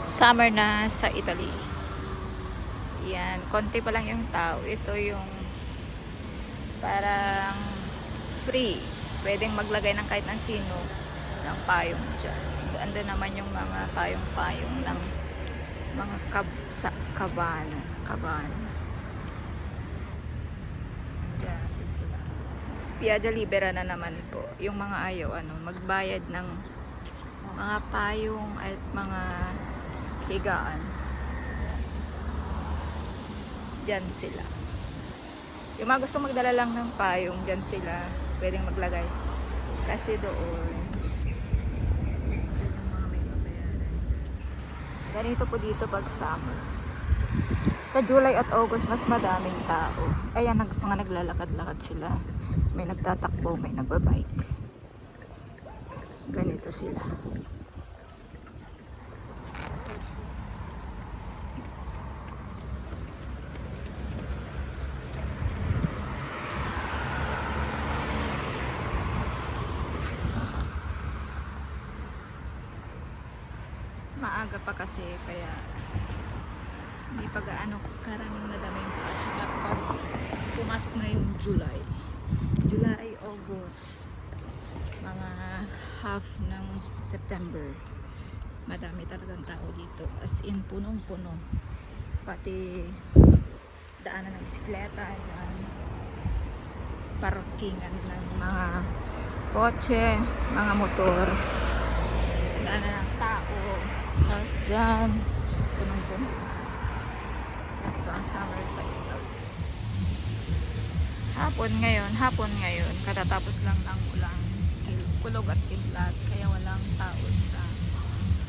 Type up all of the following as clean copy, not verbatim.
Summer na sa Italy. Yan, konti pa lang yung tao. Ito yung parang free. Pwedeng maglagay ng kahit ng sino ng payong dyan. Andun naman yung mga payong-payong ng mga kabana. Dyan sila. Spiaggia Libera na naman po. Yung mga ayaw magbayad ng mga payong at mga higaan. Dyan sila. Yung mga gusto magdala lang ng payong, dyan sila pwedeng maglagay. Kasi doon yung mga may babayaran dyan. Ganito po dito pag summer. Sa July at August mas madaming tao. Ayan, mga naglalakad-lakad sila. May nagtatakbo, may nagbabike. Ganito sila. Maaga pa kasi kaya hindi pa gaano karaming madami yung tao. At saka pag pumasok na yung July, August, mga half ng September, madami talagang tao dito. As in, punong-puno. Pati daanan ng bisikleta dyan, parkingan ng mga kotse, mga motor, daanan ng tao. Tapos dyan, punong-puno. Ganito ang summer sa Italy. Hapon ngayon, katatapos lang ng ulang kulog at kidlat, kaya walang tao sa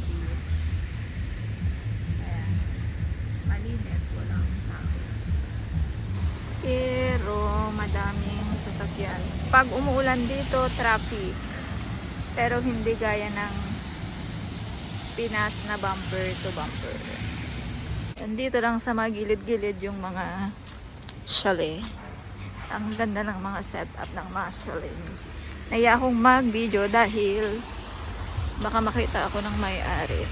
beach. Ayan, malinis, walang tao. Pero madaming sasakyan. Pag umuulan dito, traffic. Pero hindi gaya ng Pinas na bumper to bumper. Nandito lang sa mga gilid-gilid yung mga chalet. Ang ganda ng mga setup ng mga chalet. Naya akong mag-video dahil baka makita ako ng may-ari.